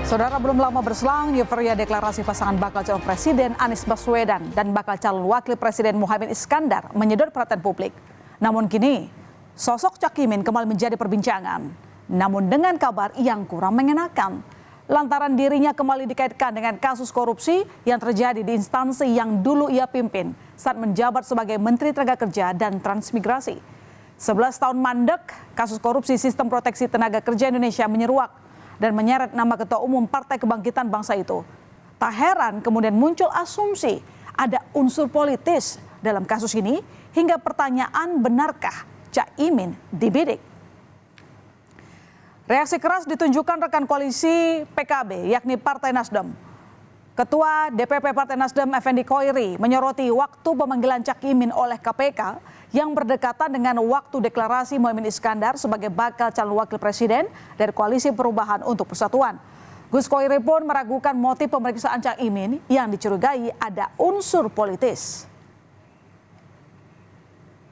Saudara, belum lama berselang, euforia deklarasi pasangan bakal calon presiden Anies Baswedan dan bakal calon wakil presiden Muhaimin Iskandar menyedot perhatian publik. Namun kini, sosok Cak Imin kembali menjadi perbincangan. Namun dengan kabar yang kurang mengenakan. Lantaran dirinya kembali dikaitkan dengan kasus korupsi yang terjadi di instansi yang dulu ia pimpin saat menjabat sebagai Menteri Tenaga Kerja dan Transmigrasi. 11 tahun mandek, kasus korupsi sistem proteksi tenaga kerja Indonesia menyeruak dan menyeret nama Ketua Umum Partai Kebangkitan Bangsa itu. Tak heran kemudian muncul asumsi ada unsur politis dalam kasus ini hingga pertanyaan, benarkah Cak Imin dibidik? Reaksi keras ditunjukkan rekan koalisi PKB yakni Partai Nasdem. Ketua DPP Partai Nasdem Effendi Khoiri menyoroti waktu pemanggilan Cak Imin oleh KPK yang berdekatan dengan waktu deklarasi Muhaimin Iskandar sebagai bakal calon wakil presiden dari Koalisi Perubahan untuk Persatuan. Gus Khoiri pun meragukan motif pemeriksaan Cak Imin yang dicurigai ada unsur politis.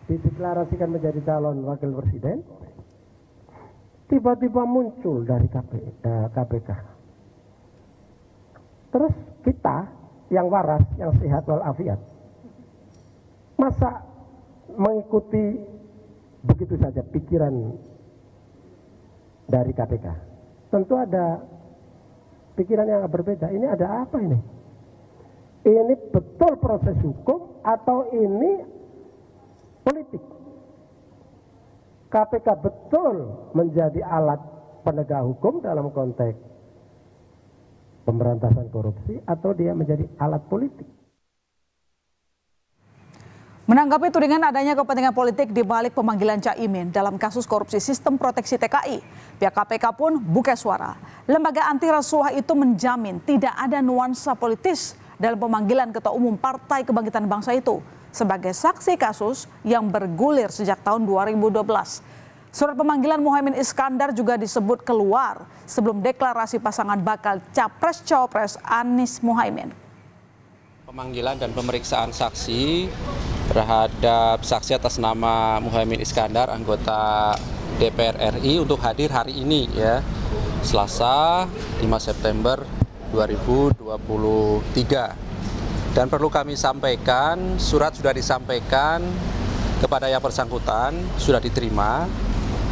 Dideklarasikan menjadi calon wakil presiden, tiba-tiba muncul dari KPK. Terus kita yang waras, yang sehat walafiat, masa mengikuti begitu saja pikiran dari KPK? Tentu ada pikiran yang berbeda. Ini ada apa ini? Ini betul proses hukum atau ini politik? KPK betul menjadi alat penegak hukum dalam konteks pemberantasan korupsi atau dia menjadi alat politik? Menanggapi tudingan adanya kepentingan politik di balik pemanggilan Cak Imin dalam kasus korupsi sistem proteksi TKI, pihak KPK pun buka suara. Lembaga anti rasuah itu menjamin tidak ada nuansa politis dalam pemanggilan Ketua Umum Partai Kebangkitan Bangsa itu sebagai saksi kasus yang bergulir sejak tahun 2012. Surat pemanggilan Muhaimin Iskandar juga disebut keluar sebelum deklarasi pasangan bakal Capres-Cawapres Anies Muhaimin. Pemanggilan dan pemeriksaan saksi terhadap saksi atas nama Muhaimin Iskandar, anggota DPR RI untuk hadir hari ini ya, Selasa 5 September 2023. Dan perlu kami sampaikan, surat sudah disampaikan kepada yang bersangkutan, sudah diterima.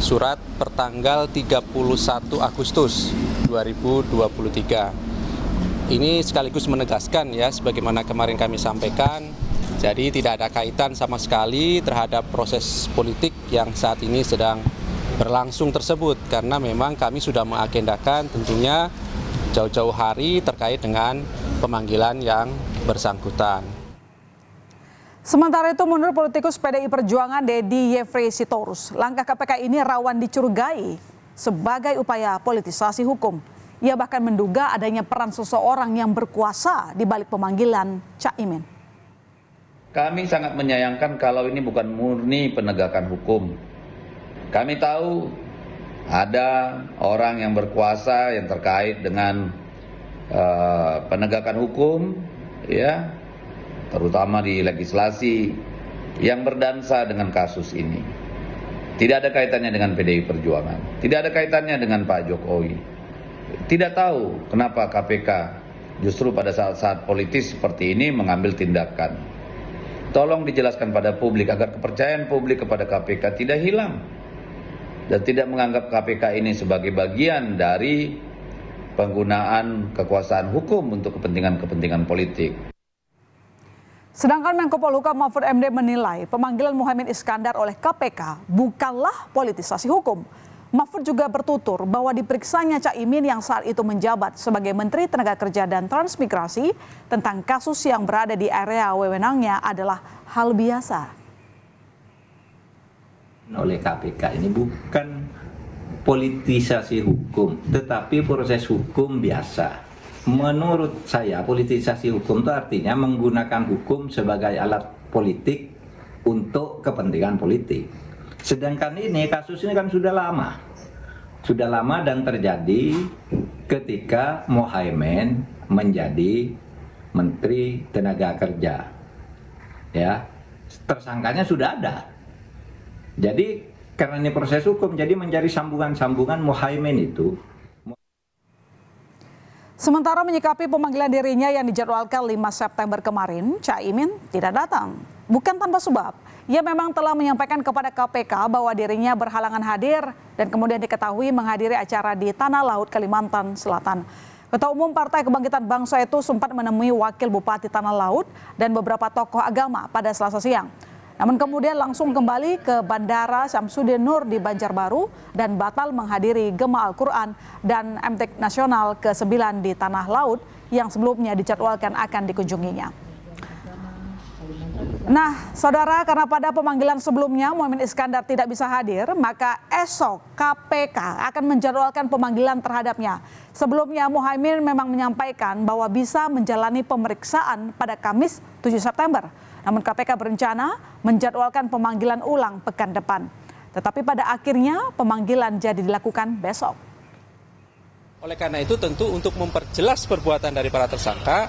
Surat pertanggal 31 Agustus 2023. Ini sekaligus menegaskan ya, sebagaimana kemarin kami sampaikan, jadi tidak ada kaitan sama sekali terhadap proses politik yang saat ini sedang berlangsung tersebut, karena memang kami sudah mengagendakan tentunya jauh-jauh hari terkait dengan pemanggilan yang bersangkutan. Sementara itu, menurut politikus PDI Perjuangan Deddy Yefrey Sitorus, langkah KPK ini rawan dicurigai sebagai upaya politisasi hukum. Ia bahkan menduga adanya peran seseorang yang berkuasa di balik pemanggilan Cak Imin. Kami sangat menyayangkan kalau ini bukan murni penegakan hukum. Kami tahu ada orang yang berkuasa yang terkait dengan penegakan hukum, ya, terutama di legislasi yang berdansa dengan kasus ini. Tidak ada kaitannya dengan PDI Perjuangan, tidak ada kaitannya dengan Pak Jokowi. Tidak tahu kenapa KPK justru pada saat-saat politis seperti ini mengambil tindakan. Tolong dijelaskan pada publik agar kepercayaan publik kepada KPK tidak hilang dan tidak menganggap KPK ini sebagai bagian dari penggunaan kekuasaan hukum untuk kepentingan-kepentingan politik. Sedangkan Menko Polhukam Mahfud MD menilai pemanggilan Muhaimin Iskandar oleh KPK bukanlah politisasi hukum. Mahfud juga bertutur bahwa diperiksanya Cak Imin yang saat itu menjabat sebagai Menteri Tenaga Kerja dan Transmigrasi tentang kasus yang berada di area wewenangnya adalah hal biasa. Oleh KPK ini bukan politisasi hukum, tetapi proses hukum biasa. Menurut saya politisasi hukum itu artinya menggunakan hukum sebagai alat politik untuk kepentingan politik. Sedangkan ini kasus ini kan sudah lama dan terjadi ketika Muhaimin menjadi Menteri Tenaga Kerja. Ya, tersangkanya sudah ada. Jadi karena ini proses hukum, jadi menjadi sambungan-sambungan Muhaimin itu. Sementara menyikapi pemanggilan dirinya yang dijadwalkan 5 September kemarin, Caimin tidak datang. Bukan tanpa sebab, ia memang telah menyampaikan kepada KPK bahwa dirinya berhalangan hadir dan kemudian diketahui menghadiri acara di Tanah Laut, Kalimantan Selatan. Ketua Umum Partai Kebangkitan Bangsa itu sempat menemui Wakil Bupati Tanah Laut dan beberapa tokoh agama pada Selasa siang. Namun kemudian langsung kembali ke Bandara Syamsuddin Nur di Banjarbaru dan batal menghadiri Gema Al-Quran dan MTQ Nasional ke-9 di Tanah Laut yang sebelumnya dijadwalkan akan dikunjunginya. Nah, saudara, karena pada pemanggilan sebelumnya Muhaimin Iskandar tidak bisa hadir, maka esok KPK akan menjadwalkan pemanggilan terhadapnya. Sebelumnya Muhaimin memang menyampaikan bahwa bisa menjalani pemeriksaan pada Kamis 7 September. Namun KPK berencana menjadwalkan pemanggilan ulang pekan depan. Tetapi pada akhirnya pemanggilan jadi dilakukan besok. Oleh karena itu tentu untuk memperjelas perbuatan dari para tersangka,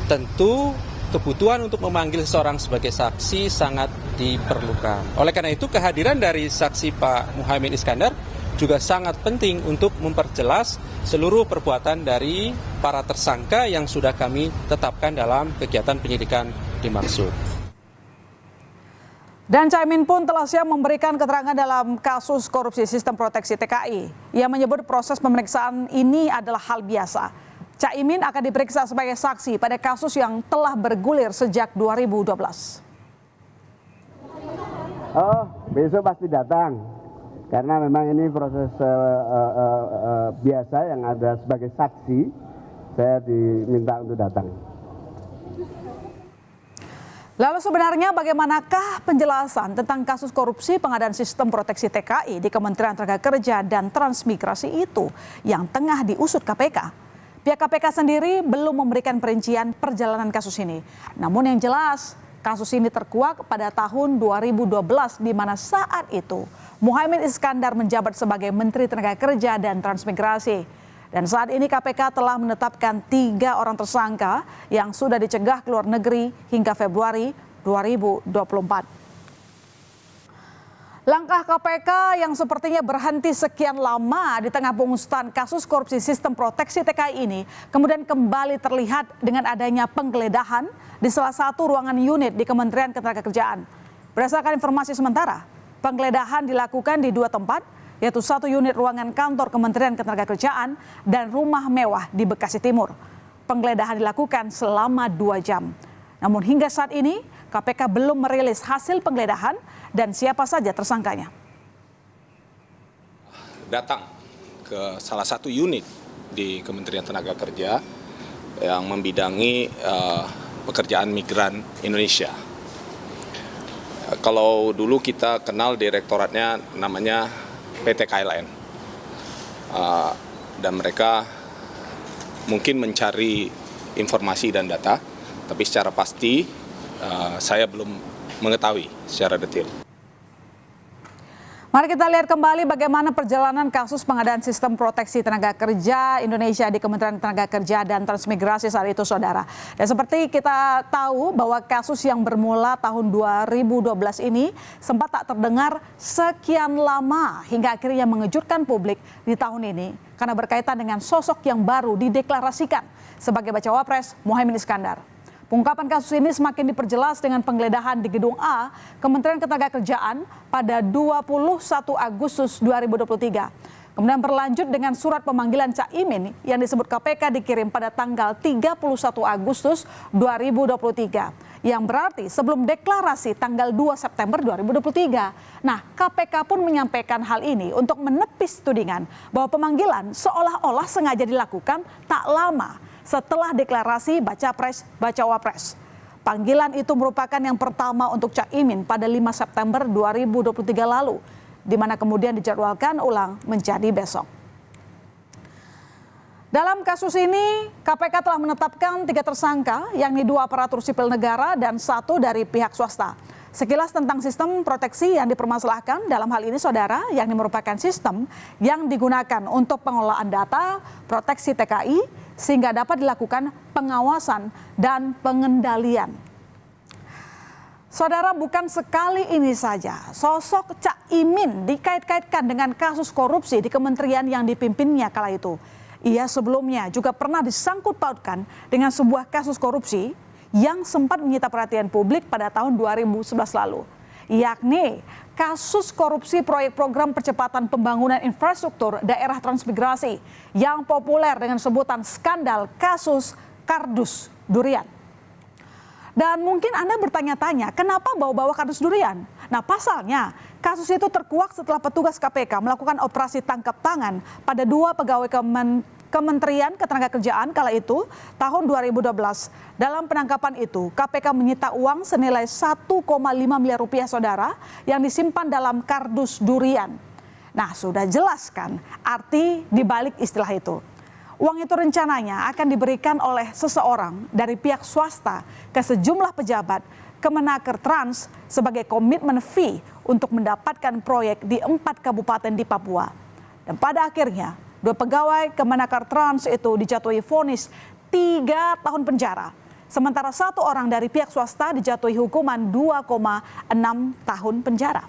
tentu kebutuhan untuk memanggil seseorang sebagai saksi sangat diperlukan. Oleh karena itu kehadiran dari saksi Pak Muhaimin Iskandar juga sangat penting untuk memperjelas seluruh perbuatan dari para tersangka yang sudah kami tetapkan dalam kegiatan penyidikan dimaksud. Dan Caimin pun telah siap memberikan keterangan dalam kasus korupsi sistem proteksi TKI. Ia menyebut proses pemeriksaan ini adalah hal biasa. Caimin akan diperiksa sebagai saksi pada kasus yang telah bergulir sejak 2012. Oh, besok pasti datang. Karena memang ini proses biasa yang ada sebagai saksi, saya diminta untuk datang. Lalu sebenarnya bagaimanakah penjelasan tentang kasus korupsi pengadaan sistem proteksi TKI di Kementerian Tenagakerja dan Transmigrasi itu yang tengah diusut KPK? Pihak KPK sendiri belum memberikan perincian perjalanan kasus ini. Namun yang jelas, kasus ini terkuak pada tahun 2012 di mana saat itu Muhaimin Iskandar menjabat sebagai Menteri Tenagakerja dan Transmigrasi. Dan saat ini KPK telah menetapkan 3 orang tersangka yang sudah dicegah ke luar negeri hingga Februari 2024. Langkah KPK yang sepertinya berhenti sekian lama di tengah pengusutan kasus korupsi sistem proteksi TKI ini kemudian kembali terlihat dengan adanya penggeledahan di salah satu ruangan unit di Kementerian Ketenagakerjaan. Berdasarkan informasi sementara, penggeledahan dilakukan di 2 tempat, yaitu 1 unit ruangan kantor Kementerian Ketenagakerjaan dan rumah mewah di Bekasi Timur. Penggeledahan dilakukan selama 2 jam. Namun hingga saat ini KPK belum merilis hasil penggeledahan dan siapa saja tersangkanya. Datang ke salah satu unit di Kementerian Tenagakerja yang membidangi pekerjaan migran Indonesia. Kalau dulu kita kenal direktoratnya namanya PT KLN, dan mereka mungkin mencari informasi dan data, tapi secara pasti saya belum mengetahui secara detail. Mari kita lihat kembali bagaimana perjalanan kasus pengadaan sistem proteksi tenaga kerja Indonesia di Kementerian Tenagakerja dan Transmigrasi saat itu, saudara. Dan seperti kita tahu bahwa kasus yang bermula tahun 2012 ini sempat tak terdengar sekian lama hingga akhirnya mengejutkan publik di tahun ini karena berkaitan dengan sosok yang baru dideklarasikan sebagai bacawa pres Muhaimin Iskandar. Pengungkapan kasus ini semakin diperjelas dengan penggeledahan di Gedung A, Kementerian Ketenagakerjaan pada 21 Agustus 2023. Kemudian berlanjut dengan surat pemanggilan Caimin yang disebut KPK dikirim pada tanggal 31 Agustus 2023. Yang berarti sebelum deklarasi tanggal 2 September 2023. Nah, KPK pun menyampaikan hal ini untuk menepis tudingan bahwa pemanggilan seolah-olah sengaja dilakukan tak lama setelah deklarasi bacawa pres. Panggilan itu merupakan yang pertama untuk Caimin pada 5 September 2023 lalu, di mana kemudian dijadwalkan ulang menjadi besok. Dalam kasus ini, KPK telah menetapkan 3 tersangka, yakni 2 aparatur sipil negara dan 1 dari pihak swasta. Sekilas tentang sistem proteksi yang dipermasalahkan dalam hal ini, saudara, yakni merupakan sistem yang digunakan untuk pengelolaan data proteksi TKI sehingga dapat dilakukan pengawasan dan pengendalian. Saudara, bukan sekali ini saja sosok Caimin dikait-kaitkan dengan kasus korupsi di kementerian yang dipimpinnya kala itu. Ia sebelumnya juga pernah disangkut pautkan dengan sebuah kasus korupsi yang sempat menyita perhatian publik pada tahun 2011 lalu, yakni kasus korupsi proyek program percepatan pembangunan infrastruktur daerah transmigrasi yang populer dengan sebutan skandal kasus kardus durian. Dan mungkin Anda bertanya-tanya, kenapa bawa-bawa kardus durian? Nah, pasalnya, kasus itu terkuak setelah petugas KPK melakukan operasi tangkap tangan pada 2 pegawai Kementerian Ketenagakerjaan kala itu tahun 2012. Dalam penangkapan itu, KPK menyita uang senilai 1,5 miliar rupiah saudara yang disimpan dalam kardus durian. Nah, sudah jelas kan arti dibalik istilah itu. Uang itu rencananya akan diberikan oleh seseorang dari pihak swasta ke sejumlah pejabat Kemenaker Trans sebagai komitmen fee untuk mendapatkan proyek di 4 kabupaten di Papua. Dan pada akhirnya 2 pegawai Kemenaker Trans itu dijatuhi vonis 3 tahun penjara. Sementara 1 orang dari pihak swasta dijatuhi hukuman 2,6 tahun penjara.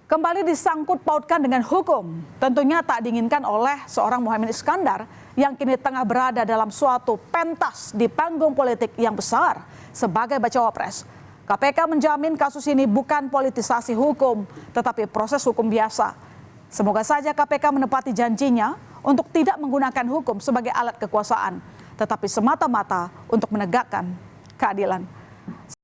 Kembali disangkut pautkan dengan hukum, tentunya tak diinginkan oleh seorang Muhaimin Iskandar yang kini tengah berada dalam suatu pentas di panggung politik yang besar sebagai bacawa pres. KPK menjamin kasus ini bukan politisasi hukum, tetapi proses hukum biasa. Semoga saja KPK menepati janjinya untuk tidak menggunakan hukum sebagai alat kekuasaan, tetapi semata-mata untuk menegakkan keadilan.